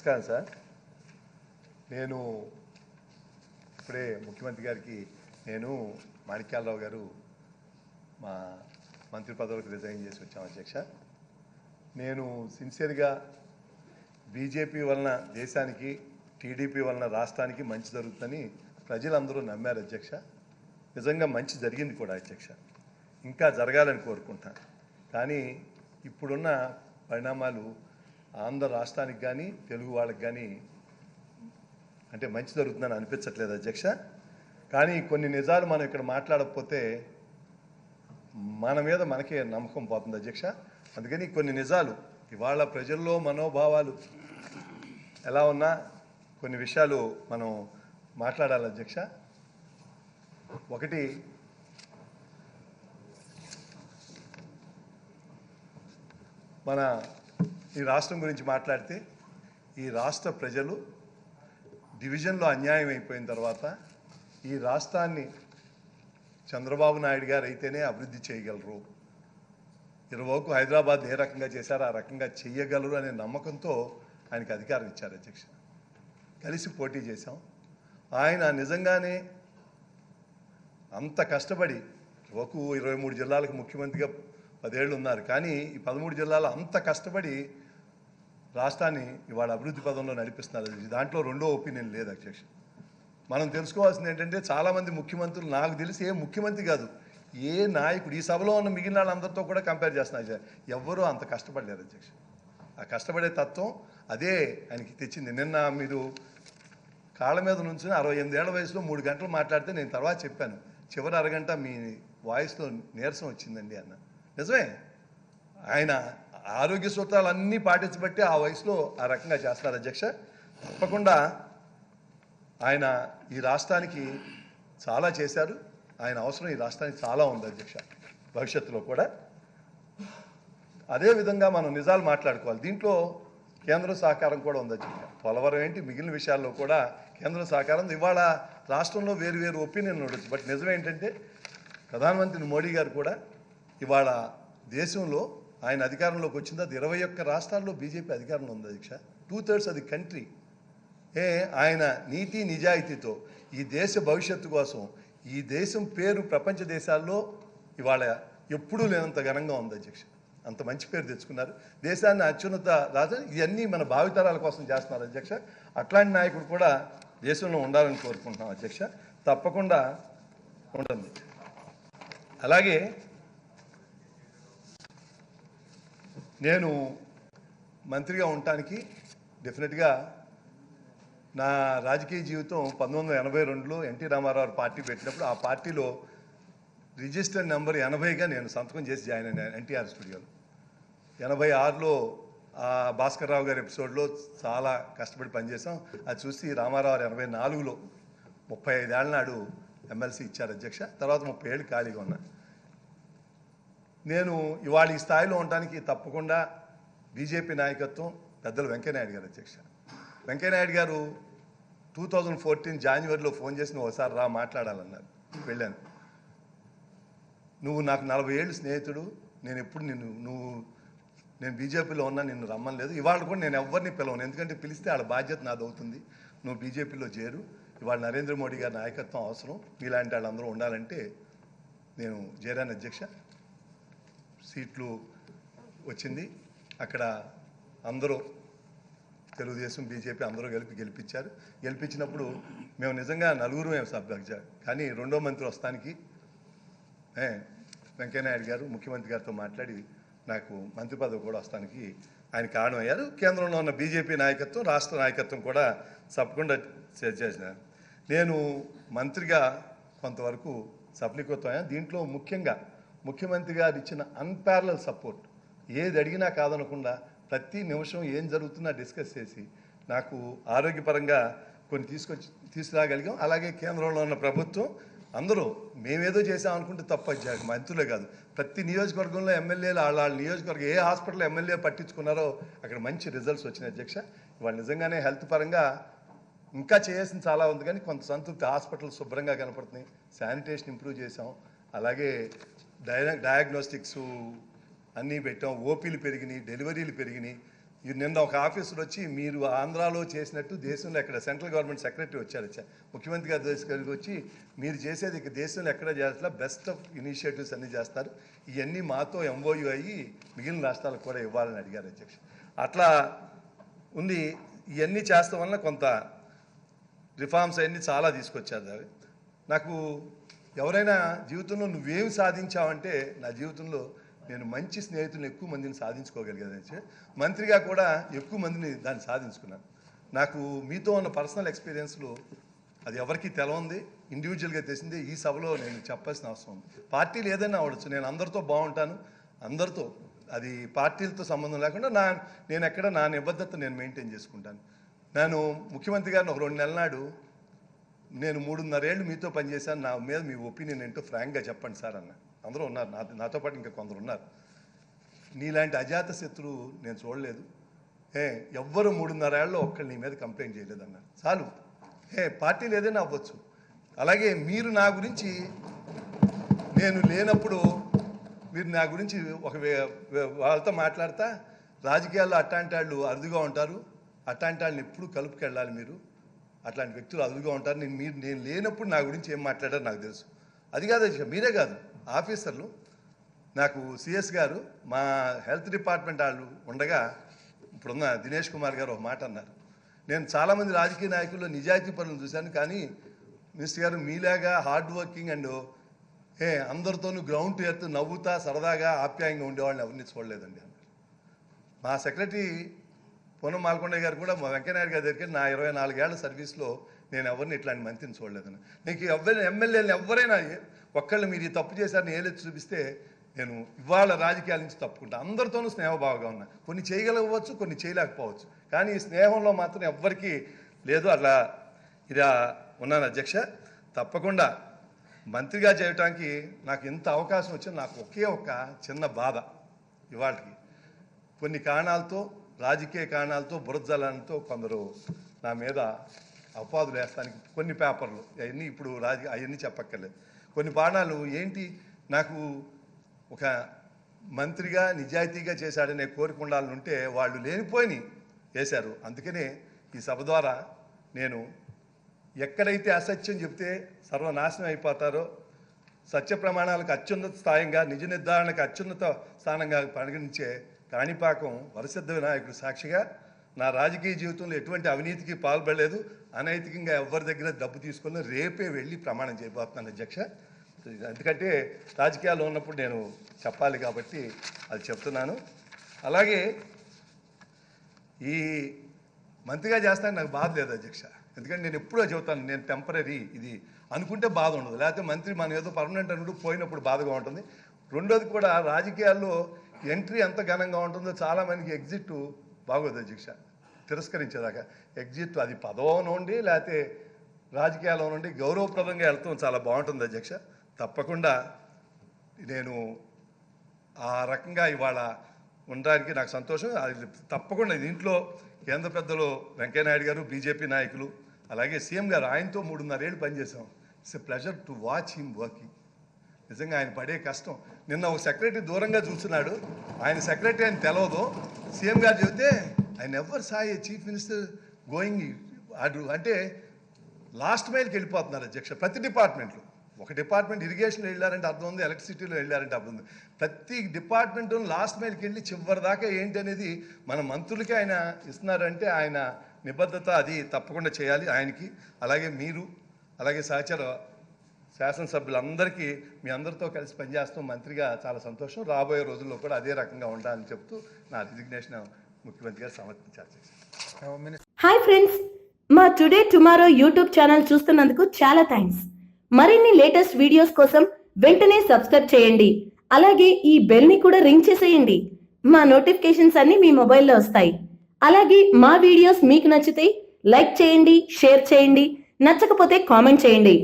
నమస్కారం సార్. నేను ఇప్పుడే ముఖ్యమంత్రి గారికి మాణిక్యాలరావు గారు మా మంత్రి పదవికి రిజైన్ చేసి వచ్చాం అధ్యక్ష. నేను సిన్సియర్గా బీజేపీ వలన దేశానికి, టీడీపీ వలన రాష్ట్రానికి మంచి జరుగుతుందని ప్రజలందరూ నమ్మారు అధ్యక్ష. నిజంగా మంచి జరిగింది కూడా అధ్యక్ష. ఇంకా జరగాలని కోరుకుంటాను. కానీ ఇప్పుడున్న పరిణామాలు ఆంధ్ర రాష్ట్రానికి కానీ తెలుగు వాళ్ళకి కానీ అంటే మంచి జరుగుతుందని అనిపించట్లేదు అధ్యక్ష. కానీ కొన్ని నిజాలు మనం ఇక్కడ మాట్లాడకపోతే మన మీద మనకే నమ్మకం పోతుంది అధ్యక్ష. అందుకని కొన్ని నిజాలు ఇవాళ ప్రజల్లో మనోభావాలు ఎలా ఉన్నా కొన్ని విషయాలు మనం మాట్లాడాలి అధ్యక్ష. ఒకటి, మన ఈ రాష్ట్రం గురించి మాట్లాడితే ఈ రాష్ట్ర ప్రజలు డివిజన్లో అన్యాయం అయిపోయిన తర్వాత ఈ రాష్ట్రాన్ని చంద్రబాబు నాయుడు గారు అయితేనే అభివృద్ధి చేయగలరు, ఇరువైపు హైదరాబాద్ ఏ రకంగా చేశారో ఆ రకంగా చెయ్యగలరు అనే నమ్మకంతో ఆయనకి అధికారం ఇచ్చారు అధ్యక్ష. కలిసి పోటీ చేశాం. ఆయన నిజంగానే అంత కష్టపడి ఒక 23 జిల్లాలకు ముఖ్యమంత్రిగా 10 ఏళ్ళు ఉన్నారు. కానీ ఈ 13 జిల్లాలు అంత కష్టపడి రాష్ట్రాన్ని ఇవాళ అభివృద్ధి పదంలో నడిపిస్తున్నారు. దాంట్లో రెండో ఒపీనియన్ లేదు అధ్యక్ష. మనం తెలుసుకోవాల్సింది ఏంటంటే చాలామంది ముఖ్యమంత్రులు, నాకు తెలిసి ఏ ముఖ్యమంత్రి కాదు, ఏ నాయకుడు ఈ సభలో ఉన్న మిగిలిన వాళ్ళందరితో కూడా కంపేర్ చేస్తున్నారు. ఎవ్వరూ అంత కష్టపడలేరు అధ్యక్ష. ఆ కష్టపడే తత్వం అదే ఆయనకి తెచ్చింది. నిన్న మీరు కాళ్ళ మీద నుంచి 68 ఏళ్ల వయసులో 3 గంటలు మాట్లాడితే నేను తర్వాత చెప్పాను, చివరి అరగంట మీ వాయిస్లో నీరసం వచ్చిందండి అన్న. నిజమే, ఆయన ఆరోగ్య సూత్రాలు అన్నీ పాటించబట్టి ఆ వయసులో ఆ రకంగా చేస్తున్నారు అధ్యక్ష. తప్పకుండా ఆయన ఈ రాష్ట్రానికి చాలా చేశారు. ఆయన అవసరం ఈ రాష్ట్రానికి చాలా ఉంది అధ్యక్ష, భవిష్యత్తులో కూడా. అదేవిధంగా మనం నిజాలు మాట్లాడుకోవాలి. దీంట్లో కేంద్ర సహకారం కూడా ఉంది అధ్యక్ష. పోలవరం ఏంటి, మిగిలిన విషయాల్లో కూడా కేంద్ర సహకారం. ఇవాళ రాష్ట్రంలో వేరు ఒపీనియన్లు ఉండొచ్చు, బట్ నిజం ఏంటంటే ప్రధానమంత్రి మోడీ గారు కూడా ఇవాళ దేశంలో ఆయన అధికారంలోకి వచ్చింది, అది 21 రాష్ట్రాల్లో బీజేపీ అధికారంలో ఉంది అధ్యక్ష. 2/3 అది కంట్రీ. ఆయన నీతి నిజాయితీతో ఈ దేశ భవిష్యత్తు కోసం ఈ దేశం పేరు ప్రపంచ దేశాల్లో ఇవాళ ఎప్పుడూ లేనంత ఘనంగా ఉంది అధ్యక్ష. అంత మంచి పేరు తెచ్చుకున్నారు. దేశాన్ని అత్యున్నత రాజు, ఇవన్నీ మన భావితరాల కోసం చేస్తున్నారు అధ్యక్ష. అట్లాంటి నాయకుడు కూడా దేశంలో ఉండాలని కోరుకుంటున్నాం అధ్యక్ష. తప్పకుండా ఉంటుంది. అలాగే నేను మంత్రిగా ఉండటానికి డెఫినెట్గా నా రాజకీయ జీవితం 1982లో ఎన్టీ రామారావు పార్టీ పెట్టినప్పుడు ఆ పార్టీలో రిజిస్టర్ నెంబర్ 80గా నేను సంతకం చేసి జాయిన్ అయినా ఎన్టీఆర్ స్టూడియోలో. 86లో భాస్కర్ రావు గారి ఎపిసోడ్లో చాలా కష్టపడి పనిచేసాం. అది చూసి రామారావు 84లో 35 ఏళ్ళ నాడు ఎమ్మెల్సీ ఇచ్చారు అధ్యక్ష. తర్వాత 30 ఏళ్ళు ఖాళీగా ఉన్నా. నేను ఇవాళ ఈ స్థాయిలో ఉండడానికి తప్పకుండా బీజేపీ నాయకత్వం, పెద్దలు వెంకయ్యనాయుడు గారు అధ్యక్ష. వెంకయ్యనాయుడు గారు 2014 జనవరిలో ఫోన్ చేసి నువ్వు ఒకసారి రా మాట్లాడాలన్నారు. వెళ్ళాను. నువ్వు నాకు 40 ఏళ్ళు స్నేహితుడు, నేను ఎప్పుడు నేను బీజేపీలో ఉన్నా, నిన్ను రమ్మలేదు. ఇవాళ కూడా నేను ఎవరిని పిలవను, ఎందుకంటే పిలిస్తే వాళ్ళ బాధ్యత నాది అవుతుంది. నువ్వు బీజేపీలో చేరు, ఇవాళ నరేంద్ర మోడీ గారి నాయకత్వం అవసరం, మీలాంటి వాళ్ళందరూ ఉండాలంటే నేను చేరాను అధ్యక్ష. సీట్లు వచ్చింది. అక్కడ అందరూ తెలుగుదేశం, బీజేపీ అందరూ గెలిపించారు. గెలిపించినప్పుడు మేము నిజంగా నలుగురు సభ్యులు. కానీ రెండో మంత్రి వస్తానికి వెంకయ్యనాయుడు గారు ముఖ్యమంత్రి గారితో మాట్లాడి నాకు మంత్రి పదవి కూడా వస్తానికి ఆయన కారణమయ్యారు. కేంద్రంలో ఉన్న బీజేపీ నాయకత్వం, రాష్ట్ర నాయకత్వం కూడా తప్పకుండా చేసినారు. నేను మంత్రిగా కొంతవరకు సఫలీకృతమయ్యాను. దీంట్లో ముఖ్యంగా ముఖ్యమంత్రి గారు ఇచ్చిన అన్పారలల్ సపోర్ట్, ఏది అడిగినా కాదనకుండా ప్రతి నిమిషం ఏం జరుగుతున్నా డిస్కస్ చేసి నాకు ఆరోగ్యపరంగా కొన్ని తీసుకురాగలిగాం. అలాగే కేంద్రంలో ఉన్న ప్రభుత్వం అందరూ మేమేదో చేసామనుకుంటే తప్ప మంత్రులే కాదు, ప్రతి నియోజకవర్గంలో ఎమ్మెల్యేలు వాళ్ళ నియోజకవర్గం ఏ హాస్పిటల్ ఎమ్మెల్యే పట్టించుకున్నారో అక్కడ మంచి రిజల్ట్స్ వచ్చినాయి అధ్యక్ష. ఇవాళ నిజంగానే హెల్త్ పరంగా ఇంకా చేయాల్సిన చాలా ఉంది, కానీ కొంత సంతృప్తి. హాస్పిటల్ శుభ్రంగా కనపడుతున్నాయి, శానిటేషన్ ఇంప్రూవ్ చేసాం, అలాగే డయాగ్నోస్టిక్స్ అన్నీ పెట్టాం, ఓపీలు పెరిగినాయి, డెలివరీలు పెరిగినాయి. నిన్న ఒక ఆఫీసర్ వచ్చి మీరు ఆంధ్రాలో చేసినట్టు దేశంలో ఎక్కడ సెంట్రల్ గవర్నమెంట్ సెక్రటరీ వచ్చారు ముఖ్యమంత్రి గారి దగ్గరికి వచ్చి మీరు చేసేది ఇక దేశంలో ఎక్కడ చేస్తా బెస్ట్ ఆఫ్ ఇనిషియేటివ్స్ అన్నీ చేస్తారు ఇవన్నీ మాతో ఎంఓయూ అయ్యి మిగిలిన రాష్ట్రాలకు కూడా ఇవ్వాలని అడిగారు అధ్యక్ష. అట్లా ఉంది. ఇవన్నీ చేస్తాం వల్ల కొంత రిఫార్మ్స్ అవన్నీ చాలా తీసుకొచ్చారు. నాకు ఎవరైనా జీవితంలో నువ్వేమి సాధించావంటే నా జీవితంలో నేను మంచి స్నేహితులను ఎక్కువ మందిని సాధించుకోగలిగాను. మంత్రిగా కూడా ఎక్కువ మందిని దాన్ని సాధించుకున్నాను. నాకు మీతో ఉన్న పర్సనల్ ఎక్స్పీరియన్స్లు అది ఎవరికి తెలవంది, ఇండివిజువల్గా తెలిసింది. ఈ సభలో నేను చెప్పాల్సిన అవసరం ఉంది. పార్టీలు ఏదైనా అవ్వచ్చు, నేను అందరితో బాగుంటాను, అందరితో, అది పార్టీలతో సంబంధం లేకుండా నేను ఎక్కడ నా నిబద్ధత నేను మెయింటైన్ చేసుకుంటాను. నేను ముఖ్యమంత్రి గారిని ఒక 2 నెలల నాడు నేను 3.5 ఏళ్ళు మీతో పనిచేశాను, నా మీద మీ ఒపీనియన్ ఏంటో ఫ్రాంక్గా చెప్పండి సార్ అన్న. అందరూ ఉన్నారు, నాతో పాటు ఇంకా కొందరు ఉన్నారు. నీలాంటి అజాత శత్రువు నేను చూడలేదు. ఎవ్వరు 3.5 ఏళ్ళలో ఒక్కళ్ళు నీ మీద కంప్లైంట్ చేయలేదు అన్నారు. చాలు. పార్టీలు ఏదైనా అవ్వచ్చు. అలాగే మీరు నా గురించి నేను లేనప్పుడు మీరు నా గురించి ఒక వాళ్ళతో మాట్లాడతా రాజకీయాల్లో అట్లాంటి వాళ్ళు అరుదుగా ఉంటారు, అట్లాంటి వాళ్ళని ఎప్పుడు కలుపుకెళ్ళాలి, మీరు అట్లాంటి వ్యక్తులు అరుదుగా ఉంటారు. నేను లేనప్పుడు నా గురించి ఏం మాట్లాడారో నాకు తెలుసు. అది కాదు, మీరే కాదు, ఆఫీసర్లు, నాకు సిఎస్ గారు మా హెల్త్ డిపార్ట్మెంట్ వాళ్ళు ఉండగా ఇప్పుడున్న దినేష్ కుమార్ గారు ఒక మాట అన్నారు. నేను చాలామంది రాజకీయ నాయకుల్లో నిజాయితీ పనులు చూశాను, కానీ మినిస్టర్ గారు మీలాగా హార్డ్ వర్కింగ్ అండ్ అందరితోనూ గ్రౌండ్ టు ఎర్త్ నవ్వుతా సరదాగా ఆప్యాయంగా ఉండేవాళ్ళని ఎవరిని చూడలేదండి అన్నారు. మా సెక్రటరీ పూనం మాల్కొండ గారు కూడా మా వెంకయ్యనాయుడు గారి దగ్గరికి నా 24 ఏళ్ల సర్వీస్లో నేను ఎవరిని ఇట్లాంటి మంత్రిని చూడలేదని. నీకు ఎమ్మెల్యేలను ఎవరైనా ఒక్కళ్ళు మీరు ఈ తప్పు చేశారని ఏలెత్తి చూపిస్తే నేను ఇవాళ రాజకీయాల నుంచి తప్పుకుంటా. అందరితోనూ స్నేహభావంగా ఉన్నా. కొన్ని చేయగలగవచ్చు, కొన్ని చేయలేకపోవచ్చు, కానీ ఈ స్నేహంలో మాత్రం ఎవ్వరికీ లేదు. అట్లా ఇలా ఉన్నాను అధ్యక్ష. తప్పకుండా మంత్రిగా చేయటానికి నాకు ఎంత అవకాశం వచ్చినా నాకు ఒకే ఒక చిన్న బాధ ఇవాళకి. కొన్ని కారణాలతో, రాజకీయ కారణాలతో, బురదజలాలతో కొందరు నా మీద అపవాదులు వేస్తానికి కొన్ని పేపర్లు అవన్నీ ఇప్పుడు అవన్నీ చెప్పక్కర్లేదు. కొన్ని బాణాలు ఏంటి, నాకు ఒక మంత్రిగా నిజాయితీగా చేశాడనే కోరిక ఉండాలనుంటే వాళ్ళు లేనిపోయి వేశారు. అందుకనే ఈ సభ ద్వారా నేను ఎక్కడైతే అసత్యం చెప్తే సర్వనాశనం అయిపోతారో, సత్య ప్రమాణాలకు అత్యున్నత స్థాయిగా, నిజ నిర్ధారణకు అత్యున్నత స్థానంగా పరిగణించే కాణిపాకం వరసిద్ధ వినాయకుడు సాక్షిగా నా రాజకీయ జీవితంలో ఎటువంటి అవినీతికి పాల్పడలేదు, అనైతికంగా ఎవరి దగ్గర డబ్బు తీసుకొని రేపే వెళ్ళి ప్రమాణం చేయబోతున్నాను అధ్యక్ష. ఎందుకంటే రాజకీయాల్లో ఉన్నప్పుడు నేను చెప్పాలి కాబట్టి అది చెప్తున్నాను. అలాగే ఈ మంత్రిగా చేస్తాను నాకు బాధ లేదు అధ్యక్ష. ఎందుకంటే నేను ఎప్పుడో చెబుతాను, నేను టెంపరీ ఇది అనుకుంటే బాధ ఉండదు, లేకపోతే మంత్రి మనం ఏదో పర్మనెంట్ అనుకుంటూ పోయినప్పుడు బాధగా ఉంటుంది. రెండోది కూడా రాజకీయాల్లో ఎంట్రీ ఎంత ఘనంగా ఉంటుందో చాలామందికి ఎగ్జిట్ బాగోదు అధ్యక్ష. తిరస్కరించేదాకా ఎగ్జిట్ అది పదవో నుండి లేకపోతే రాజకీయాల్లో నుండి గౌరవప్రదంగా వెళ్తాం చాలా బాగుంటుంది అధ్యక్ష. తప్పకుండా నేను ఆ రకంగా ఇవాళ ఉండడానికి నాకు సంతోషం. అది తప్పకుండా దీంట్లో కేంద్ర పెద్దలు వెంకయ్యనాయుడు గారు, బీజేపీ నాయకులు, అలాగే సీఎం గారు, ఆయనతో 3.5 ఏళ్ళు పనిచేసాం. It's a pleasure to watch him working. నిజంగా ఆయన పడే కష్టం. నిన్న ఒక సెక్రటరీ దూరంగా చూస్తున్నాడు, ఆయన సెక్రటరీ అని తెలవదు. సీఎం గారు చెబితే ఆయన ఎవరు సాయి చీఫ్ మినిస్టర్ గోయింగ్ అటు అంటే లాస్ట్ మైల్కి వెళ్ళిపోతున్నారు అధ్యక్ష. ప్రతి డిపార్ట్మెంట్లో, ఒక డిపార్ట్మెంట్ ఇరిగేషన్లో వెళ్ళారంటే అర్థం ఉంది, ఎలక్ట్రిసిటీలో వెళ్ళారంటే అర్థం ఉంది. ప్రతి డిపార్ట్మెంట్ లాస్ట్ మైల్కి వెళ్ళి చివరి దాకా ఏంటి అనేది మన మంత్రులకి ఆయన ఇస్తున్నారంటే ఆయన నిబద్ధత అది తప్పకుండా చేయాలి ఆయనకి. అలాగే మీరు, అలాగే సహచర శాసనసభ్యులందరికీ మీ అందరితో కలిసి పనిచేస్తాం మంత్రిగా చాలా సంతోషం. రాబోయే రోజుల్లో కూడా అదే రకంగా ఉండాలని చెప్తూ నా రిజిగ్నేషన్ ముఖ్యమంత్రి గారు సమర్పించారు. హాయ్ ఫ్రెండ్స్, మా టుడే టుమారో యూట్యూబ్ ఛానల్ చూస్తున్నందుకు చాలా థ్యాంక్స్. మరిన్ని లేటెస్ట్ వీడియోస్ కోసం వెంటనే సబ్స్క్రైబ్ చేయండి. అలాగే ఈ బెల్ ని కూడా రింగ్ చేసేయండి. మా నోటిఫికేషన్స్ అన్ని మీ మొబైల్లో వస్తాయి. అలాగే మా వీడియోస్ మీకు నచ్చితే లైక్ చేయండి, షేర్ చేయండి, నచ్చకపోతే కామెంట్ చేయండి.